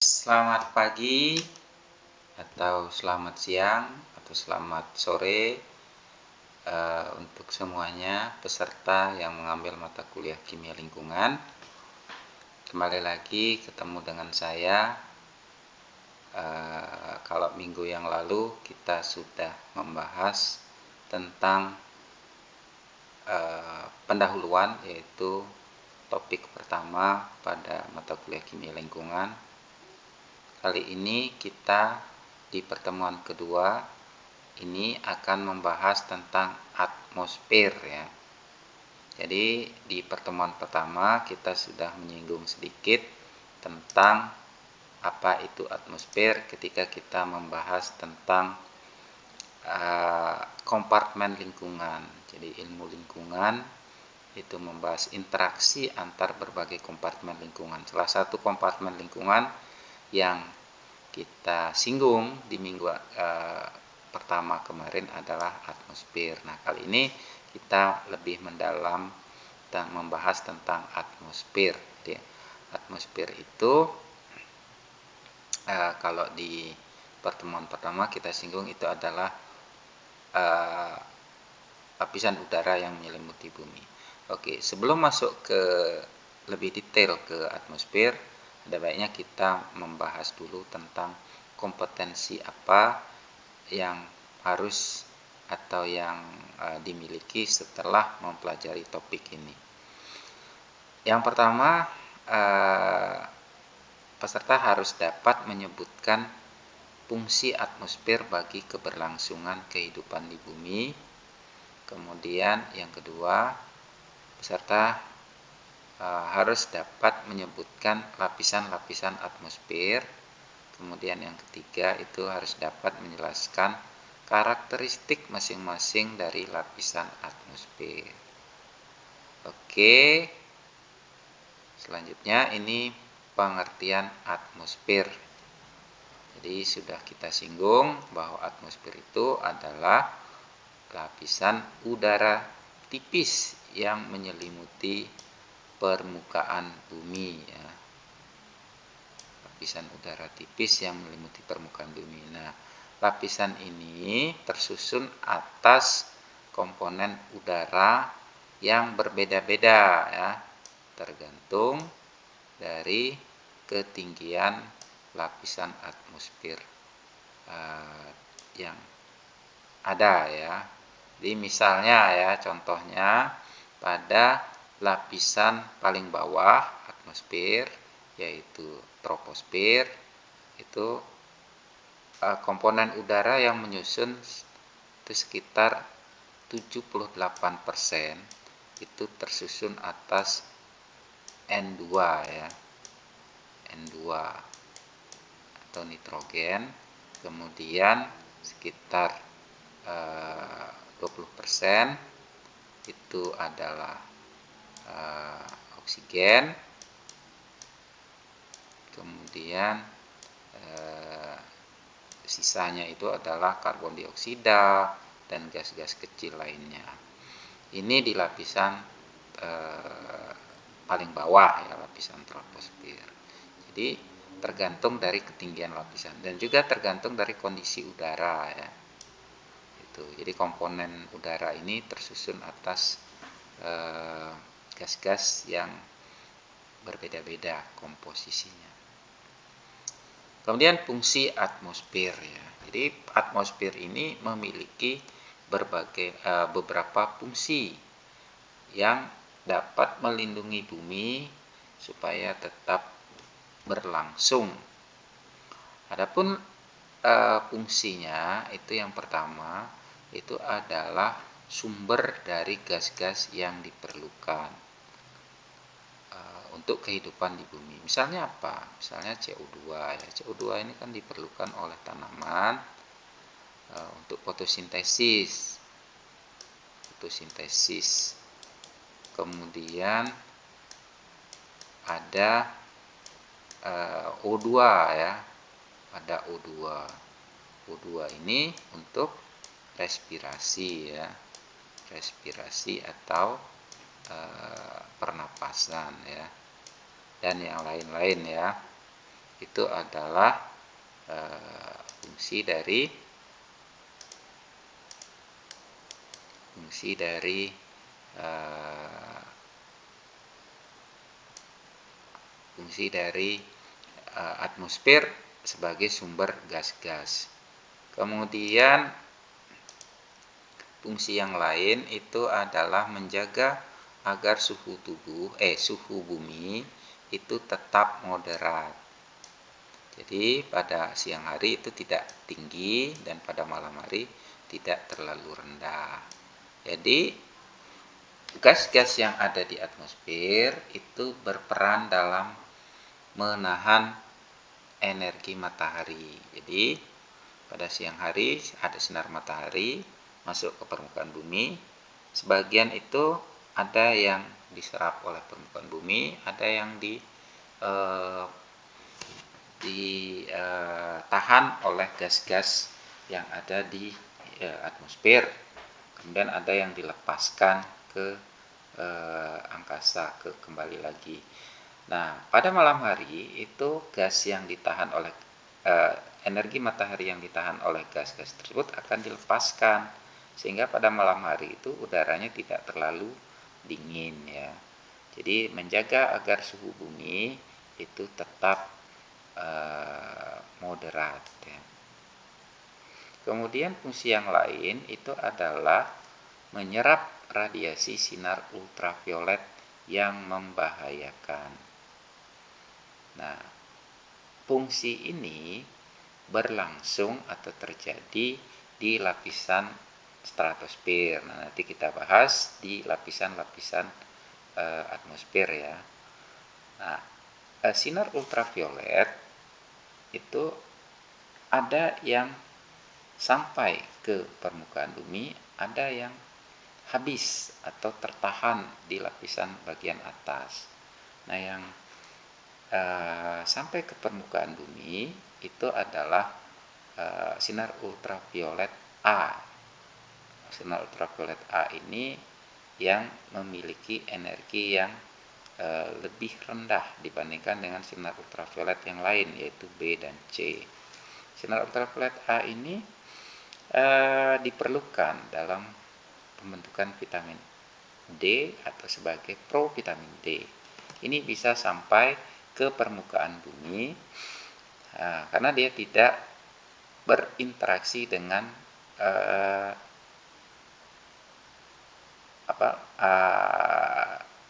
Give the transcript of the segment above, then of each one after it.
Selamat pagi, atau selamat siang, atau selamat sore untuk semuanya peserta yang mengambil mata kuliah kimia lingkungan. Kembali lagi ketemu dengan saya. Kalau minggu yang lalu kita sudah membahas tentang pendahuluan, yaitu topik pertama pada mata kuliah kimia lingkungan. Kali ini kita di pertemuan kedua ini akan membahas tentang atmosfer ya. Jadi di pertemuan pertama kita sudah menyinggung sedikit tentang apa itu atmosfer ketika kita membahas tentang kompartemen lingkungan. Jadi ilmu lingkungan itu membahas interaksi antar berbagai kompartemen lingkungan. Salah satu kompartemen lingkungan yang kita singgung di minggu pertama kemarin adalah atmosfer. Nah, kali ini kita lebih mendalam dan membahas tentang atmosfer. Jadi, atmosfer itu kalau di pertemuan pertama kita singgung itu adalah lapisan udara yang menyelimuti bumi. Oke, sebelum masuk ke lebih detail ke atmosfer, ada baiknya kita membahas dulu tentang kompetensi apa yang harus atau yang dimiliki setelah mempelajari topik ini. Yang pertama, peserta harus dapat menyebutkan fungsi atmosfer bagi keberlangsungan kehidupan di bumi. Kemudian yang kedua, peserta harus dapat menyebutkan lapisan-lapisan atmosfer. Kemudian yang ketiga itu harus dapat menjelaskan karakteristik masing-masing dari lapisan atmosfer. Oke, selanjutnya ini pengertian atmosfer. Jadi sudah kita singgung bahwa atmosfer itu adalah lapisan udara tipis yang menyelimuti permukaan bumi ya. Lapisan udara tipis yang menyelimuti permukaan bumi. Nah, lapisan ini tersusun atas komponen udara yang berbeda-beda ya, tergantung dari ketinggian lapisan atmosfer yang ada ya. Jadi misalnya ya, contohnya pada lapisan paling bawah atmosfer yaitu troposfer, itu komponen udara yang menyusun itu sekitar 78% itu tersusun atas N2 ya, N2 atau nitrogen. Kemudian sekitar 20% itu adalah oksigen. Kemudian sisanya itu adalah karbon dioksida dan gas-gas kecil lainnya. Ini di lapisan paling bawah ya, lapisan troposfer. Jadi tergantung dari ketinggian lapisan dan juga tergantung dari kondisi udara ya. Jadi komponen udara ini tersusun atas gas-gas yang berbeda-beda komposisinya. Kemudian fungsi atmosfer ya. Jadi atmosfer ini memiliki beberapa fungsi yang dapat melindungi bumi supaya tetap berlangsung. Adapun fungsinya itu yang pertama itu adalah sumber dari gas-gas yang diperlukan untuk kehidupan di bumi. Misalnya apa? Misalnya CO2 ya. CO2 ini kan diperlukan oleh tanaman untuk fotosintesis. Kemudian ada O2 ya. Ada O2. O2 ini untuk respirasi ya. Respirasi atau pernapasan ya. Dan yang lain-lain ya. itu adalah fungsi dari atmosfer sebagai sumber gas-gas. Kemudian fungsi yang lain itu adalah menjaga agar suhu bumi itu tetap moderat. Jadi pada siang hari itu tidak tinggi dan pada malam hari tidak terlalu rendah. Jadi gas-gas yang ada di atmosfer itu berperan dalam menahan energi matahari. Jadi pada siang hari ada sinar matahari masuk ke permukaan bumi. Sebagian itu ada yang diserap oleh permukaan bumi, ada yang ditahan oleh gas-gas yang ada di atmosfer. Kemudian ada yang dilepaskan ke angkasa, kembali lagi. Nah, pada malam hari itu gas yang ditahan oleh energi matahari yang ditahan oleh gas-gas tersebut akan dilepaskan, sehingga pada malam hari itu udaranya tidak terlalu dingin ya. Jadi menjaga agar suhu bumi itu tetap moderat ya. Kemudian fungsi yang lain itu adalah menyerap radiasi sinar ultraviolet yang membahayakan. Nah, fungsi ini berlangsung atau terjadi di lapisan stratosfer. Nah, nanti kita bahas di lapisan-lapisan atmosfer ya. Nah, sinar ultraviolet itu ada yang sampai ke permukaan bumi, ada yang habis atau tertahan di lapisan bagian atas. Nah, yang sampai ke permukaan bumi itu adalah sinar ultraviolet A. Sinar ultraviolet A ini yang memiliki energi yang lebih rendah dibandingkan dengan sinar ultraviolet yang lain, yaitu B dan C. Sinar ultraviolet A ini diperlukan dalam pembentukan vitamin D atau sebagai provitamin D. Ini bisa sampai ke permukaan bumi karena dia tidak berinteraksi dengan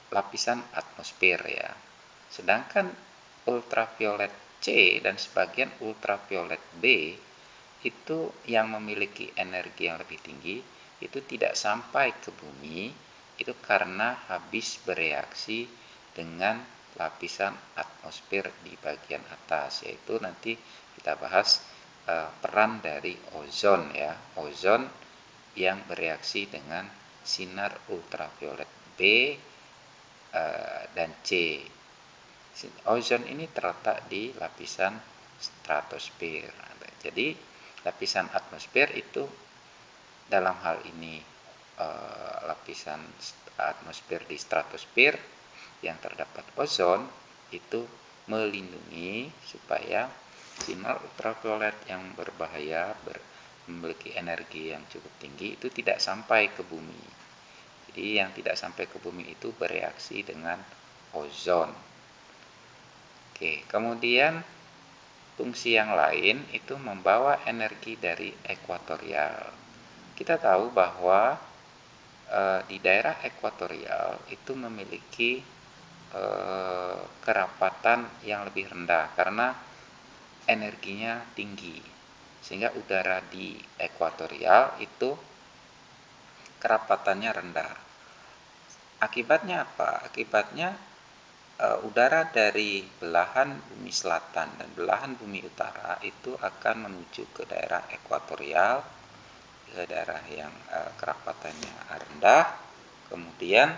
lapisan atmosfer ya. Sedangkan ultraviolet C dan sebagian ultraviolet B itu yang memiliki energi yang lebih tinggi itu tidak sampai ke bumi, itu karena habis bereaksi dengan lapisan atmosfer di bagian atas, yaitu nanti kita bahas peran dari ozon ya. Ozon yang bereaksi dengan sinar ultraviolet B dan C. Ozon ini terletak di lapisan stratosfer. Jadi lapisan atmosfer itu dalam hal ini lapisan atmosfer di stratosfer yang terdapat ozon itu melindungi supaya sinar ultraviolet yang berbahaya memiliki energi yang cukup tinggi itu tidak sampai ke bumi. Jadi yang tidak sampai ke bumi itu bereaksi dengan ozon. Oke, kemudian fungsi yang lain itu membawa energi dari ekuatorial. Kita tahu bahwa di daerah ekuatorial itu memiliki kerapatan yang lebih rendah karena energinya tinggi, sehingga udara di ekuatorial itu kerapatannya rendah. Akibatnya apa? Akibatnya udara dari belahan bumi selatan dan belahan bumi utara itu akan menuju ke daerah ekuatorial, ke daerah yang kerapatannya rendah. Kemudian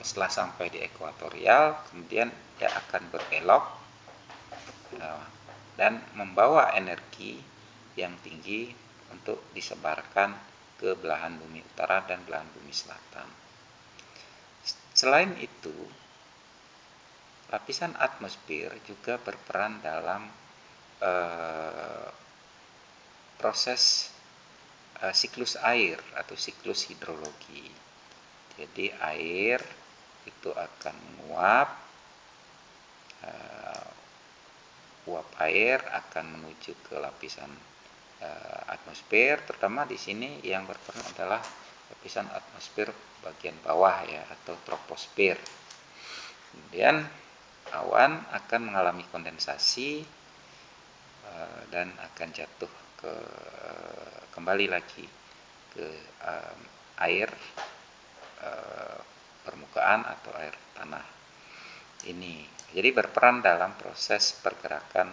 setelah sampai di ekuatorial, kemudian dia akan berbelok dan membawa energi yang tinggi untuk disebarkan ke belahan bumi utara dan belahan bumi selatan. Selain itu, lapisan atmosfer juga berperan dalam proses siklus air atau siklus hidrologi. Jadi air itu akan menguap, uap air akan menuju ke lapisan atmosfer. Terutama di sini yang berperan adalah lapisan atmosfer bagian bawah ya, atau troposfer. Kemudian awan akan mengalami kondensasi dan akan jatuh kembali lagi ke air permukaan atau air tanah ini. Jadi berperan dalam proses pergerakan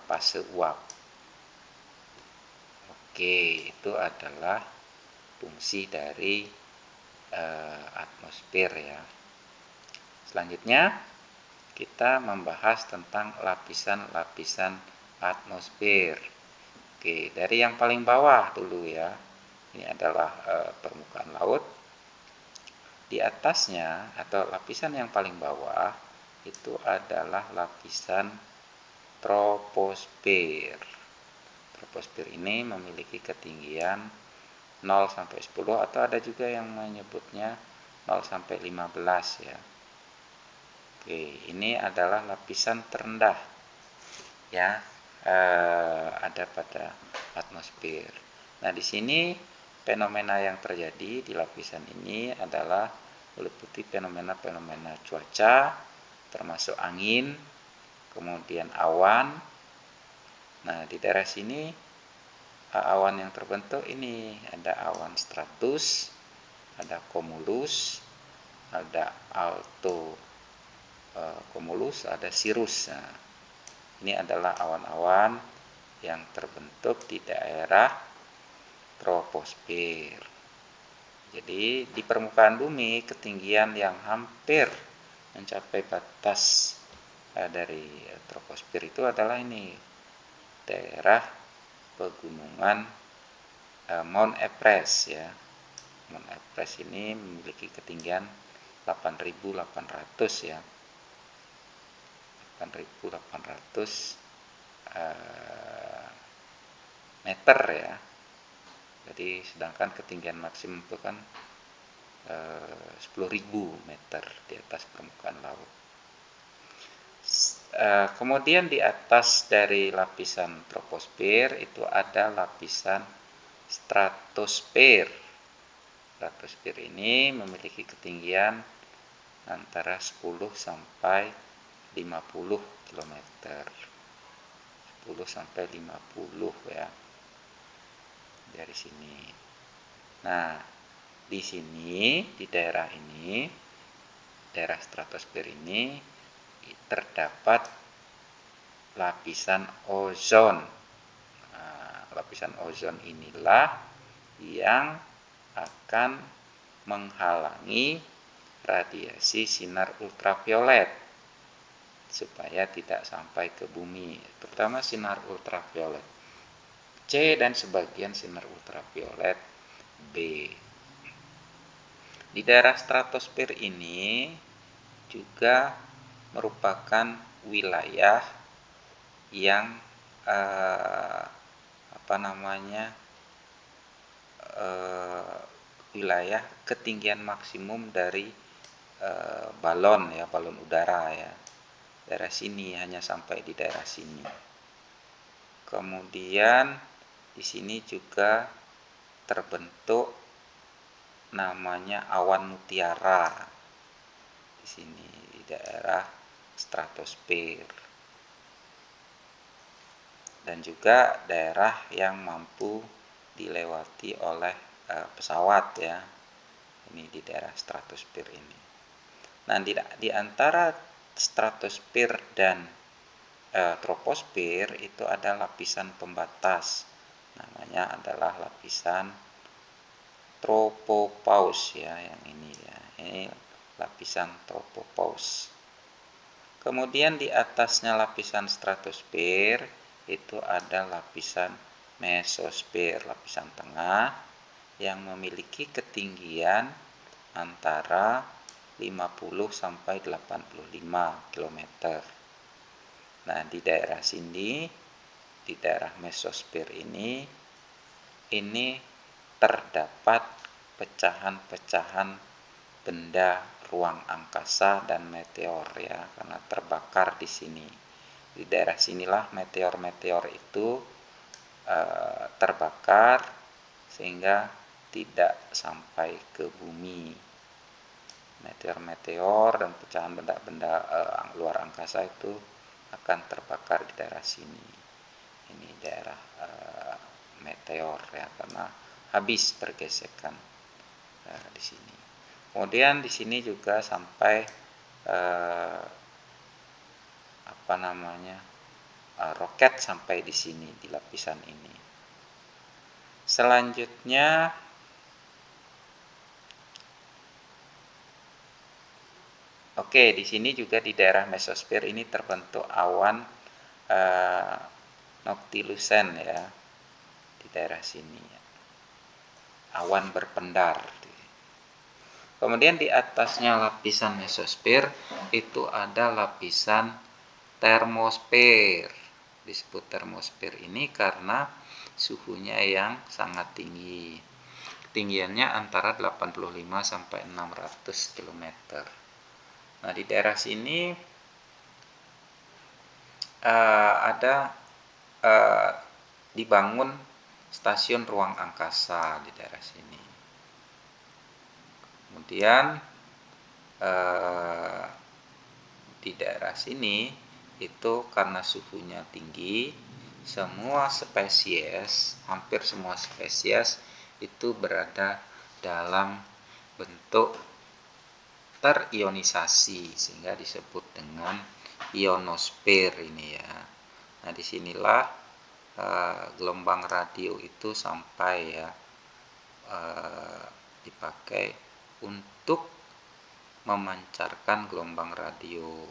fase uap. Oke, itu adalah fungsi dari atmosfer ya. Selanjutnya kita membahas tentang lapisan-lapisan atmosfer. Oke, dari yang paling bawah dulu ya. Ini adalah permukaan laut. Di atasnya atau lapisan yang paling bawah itu adalah lapisan troposfer. Troposfer ini memiliki ketinggian 0 sampai 10 atau ada juga yang menyebutnya 0 sampai 15 ya. Oke, ini adalah lapisan terendah ya, ada pada atmosfer. Nah, di sini fenomena yang terjadi di lapisan ini adalah meliputi fenomena-fenomena cuaca, termasuk angin, kemudian awan. Nah, di daerah sini awan yang terbentuk ini ada awan stratus, ada cumulus, ada alto cumulus, ada cirrus. Nah, ini adalah awan-awan yang terbentuk di daerah troposfer. Jadi di permukaan bumi ketinggian yang hampir mencapai batas dari troposfer itu adalah ini daerah pegunungan Mount Everest ya. Mount Everest ini memiliki ketinggian 8.800 ya. 8.800 meter ya. Jadi sedangkan ketinggian maksimum itu kan 10.000 meter di atas permukaan laut. Kemudian di atas dari lapisan troposfer itu ada lapisan stratosfer. Stratosfer ini memiliki ketinggian antara 10 sampai 50 km. 10 sampai 50 ya. Dari sini. Nah, di sini di daerah ini, daerah stratosfer ini terdapat lapisan ozon. Nah, lapisan ozon inilah yang akan menghalangi radiasi sinar ultraviolet supaya tidak sampai ke bumi, terutama sinar ultraviolet C dan sebagian sinar ultraviolet B. Di daerah stratosfer ini juga merupakan wilayah yang wilayah ketinggian maksimum dari balon ya, balon udara ya. Daerah sini hanya sampai di daerah sini. Kemudian di sini juga terbentuk namanya awan mutiara. Di sini di daerah stratosfer. Dan juga daerah yang mampu dilewati oleh pesawat ya. Ini di daerah stratosfer ini. Nah, di antara stratosfer dan troposfer itu ada lapisan pembatas, namanya adalah lapisan tropopause ya, yang ini ya, ini lapisan tropopause. Kemudian di atasnya lapisan stratosfer itu ada lapisan mesosfer, lapisan tengah yang memiliki ketinggian antara sampai 85 km. Nah, di daerah sini, di daerah mesosfer ini terdapat pecahan-pecahan benda ruang angkasa dan meteor ya, karena terbakar di sini. Di daerah sinilah meteor-meteor itu terbakar sehingga tidak sampai ke bumi. Meteor-meteor dan pecahan benda-benda luar angkasa itu akan terbakar di daerah sini. Ini daerah meteor ya, karena habis pergesekan di sini. Kemudian di sini juga sampai roket sampai di sini, di lapisan ini. Selanjutnya di sini juga di daerah mesosfer ini terbentuk awan noctilucent ya, di daerah sini ya. Awan berpendar. Kemudian di atasnya lapisan mesosfer itu ada lapisan termosfer. Disebut termosfer ini karena suhunya yang sangat tinggi. Ketinggiannya antara 85 sampai 600 km. Nah, di daerah sini dibangun stasiun ruang angkasa di daerah sini. Kemudian di daerah sini itu karena suhunya tinggi, hampir semua spesies itu berada dalam bentuk terionisasi sehingga disebut dengan ionosfer ini ya. Nah, disinilah gelombang radio itu sampai ya, dipakai untuk memancarkan gelombang radio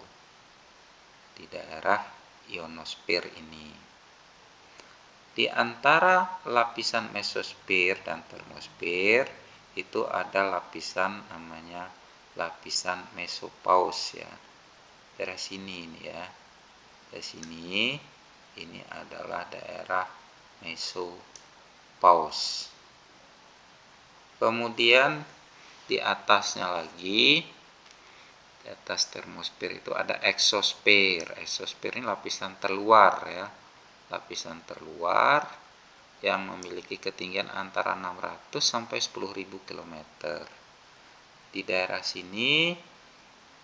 di daerah ionosfer ini. Di antara lapisan mesosfer dan termosfer itu ada lapisan namanya lapisan mesopause ya. Daerah sini ini ya. Dari sini ini adalah daerah mesopause. Kemudian di atasnya lagi, di atas termosfer itu ada eksosfer. Eksosfer ini lapisan terluar ya, lapisan terluar yang memiliki ketinggian antara 600 sampai 10.000 km. Di daerah sini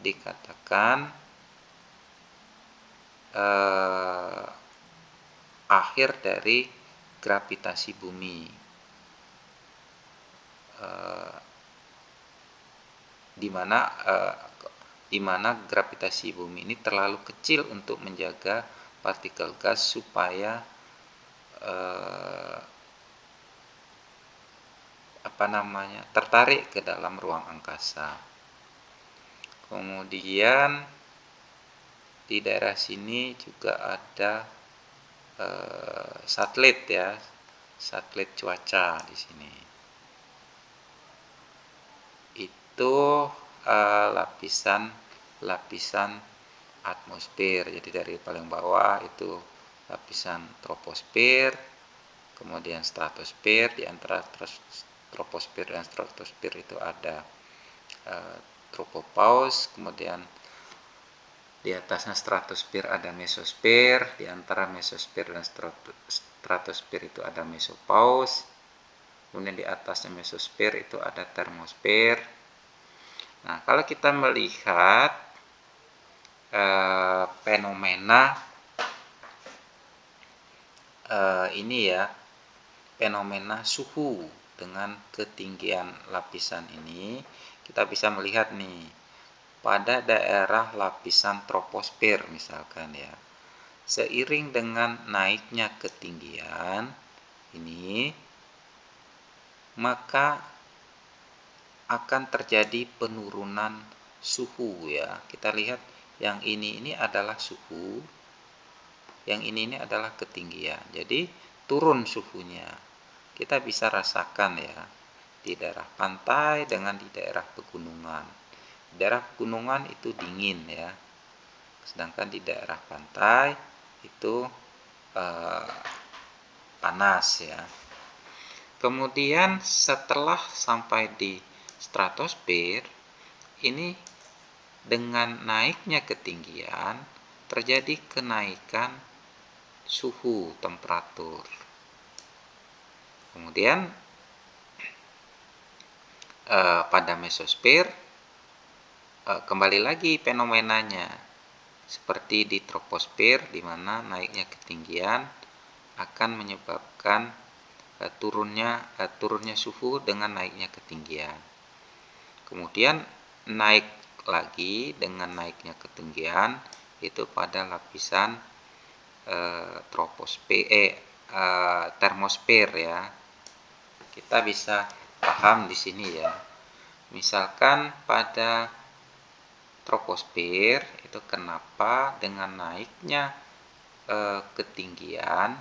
dikatakan akhir dari gravitasi bumi. Di mana gravitasi bumi ini terlalu kecil untuk menjaga partikel gas supaya tertarik ke dalam ruang angkasa. Kemudian di daerah sini juga ada satelit ya, satelit cuaca di sini. Itu lapisan atmosfer. Jadi dari paling bawah itu lapisan troposfer, kemudian stratosfer. Di antara troposfer dan stratosfer itu ada tropopause, kemudian di atasnya stratosfer ada mesosfer, di antara mesosfer dan stratosfer itu ada mesopause. Kemudian di atasnya mesosfer itu ada termosfer. Nah, kalau kita melihat fenomena ini ya, fenomena suhu dengan ketinggian lapisan ini, kita bisa melihat nih pada daerah lapisan troposfer misalkan ya, seiring dengan naiknya ketinggian ini, maka akan terjadi penurunan suhu ya. Kita lihat yang ini adalah suhu, yang ini adalah ketinggian. Jadi turun suhunya. Kita bisa rasakan ya di daerah pantai dengan di daerah pegunungan. daerah pegunungan itu dingin ya, sedangkan di daerah pantai itu panas ya. Kemudian setelah sampai di stratosfer, ini dengan naiknya ketinggian terjadi kenaikan suhu temperatur. Kemudian pada mesosfer kembali lagi fenomenanya seperti di troposfer, di mana naiknya ketinggian akan menyebabkan turunnya suhu dengan naiknya ketinggian. Kemudian naik lagi dengan naiknya ketinggian itu pada lapisan termosfer ya. Kita bisa paham di sini ya. Misalkan pada troposfer itu kenapa dengan naiknya ketinggian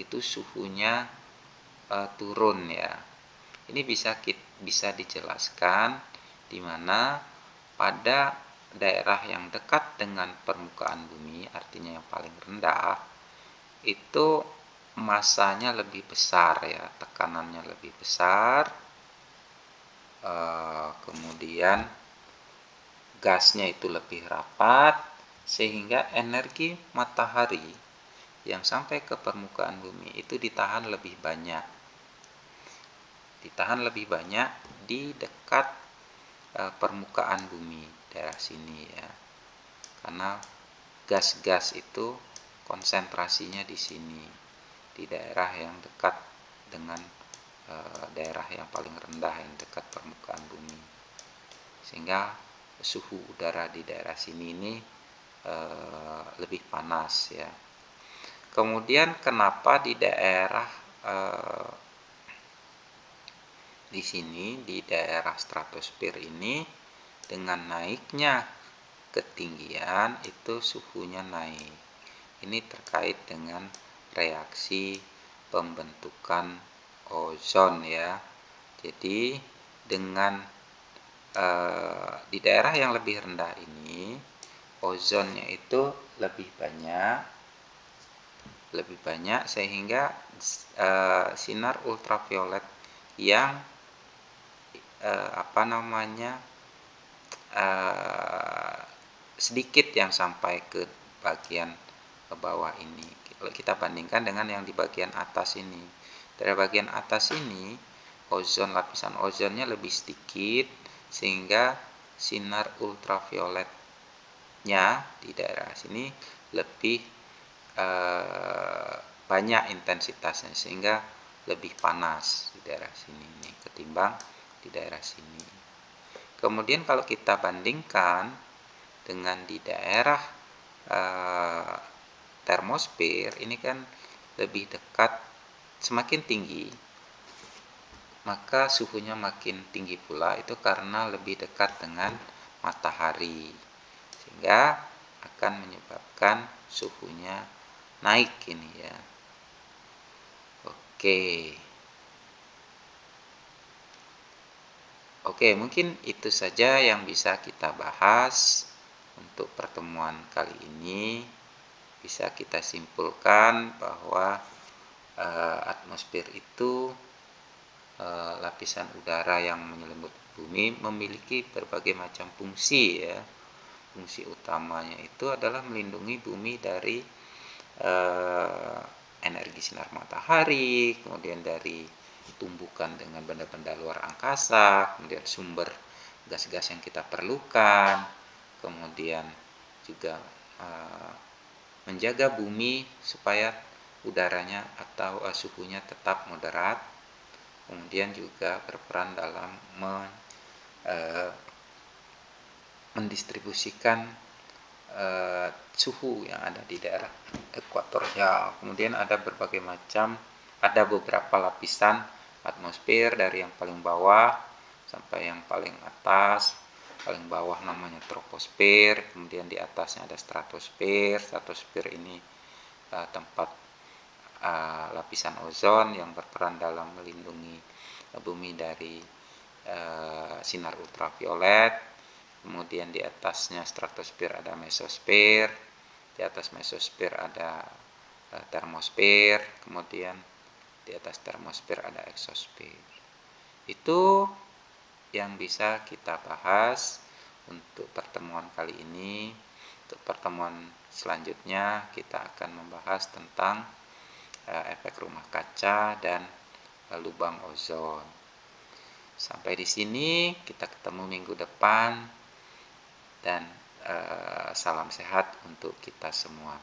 itu suhunya turun ya. Ini bisa dijelaskan di mana pada daerah yang dekat dengan permukaan bumi, artinya yang paling rendah, itu masanya lebih besar ya, tekanannya lebih besar, kemudian gasnya itu lebih rapat, sehingga energi matahari yang sampai ke permukaan bumi itu ditahan lebih banyak di dekat permukaan bumi daerah sini ya, karena gas-gas itu konsentrasinya di sini, di daerah yang dekat dengan daerah yang paling rendah yang dekat permukaan bumi, sehingga suhu udara di daerah sini ini lebih panas ya. Kemudian kenapa di daerah di sini di daerah stratosfer ini dengan naiknya ketinggian itu suhunya naik. Ini terkait dengan reaksi pembentukan ozon ya. Jadi dengan di daerah yang lebih rendah ini ozonnya itu lebih banyak sehingga sinar ultraviolet yang sedikit yang sampai ke bagian ke bawah ini. Kalau kita bandingkan dengan yang di bagian atas ini, dari bagian atas ini lapisan ozonnya lebih sedikit, sehingga sinar ultravioletnya di daerah sini lebih banyak intensitasnya, sehingga lebih panas di daerah sini nih, ketimbang di daerah sini. Kemudian kalau kita bandingkan dengan di daerah termosfer, ini kan lebih dekat, semakin tinggi maka suhunya makin tinggi pula, itu karena lebih dekat dengan matahari, sehingga akan menyebabkan suhunya naik ini ya. Oke, mungkin itu saja yang bisa kita bahas untuk pertemuan kali ini. Bisa kita simpulkan bahwa atmosfer itu lapisan udara yang menyelimuti bumi memiliki berbagai macam fungsi ya. Fungsi utamanya itu adalah melindungi bumi dari energi sinar matahari, kemudian dari tumbukan dengan benda-benda luar angkasa, kemudian sumber gas-gas yang kita perlukan, kemudian juga menjaga bumi supaya udaranya atau suhunya tetap moderat, kemudian juga berperan dalam mendistribusikan suhu yang ada di daerah ekuatorial. Kemudian ada beberapa lapisan atmosfer, dari yang paling bawah sampai yang paling atas. Paling bawah namanya troposfer, kemudian di atasnya ada stratosfer. Stratosfer ini tempat lapisan ozon yang berperan dalam melindungi bumi dari sinar ultraviolet. kemudian di atasnya stratosfer ada mesosfer, di atas mesosfer ada termosfer, kemudian di atas termosfer ada eksosfer. Itu yang bisa kita bahas untuk pertemuan kali ini. Untuk pertemuan selanjutnya kita akan membahas tentang efek rumah kaca dan lubang ozon. Sampai di sini, kita ketemu minggu depan, dan salam sehat untuk kita semua.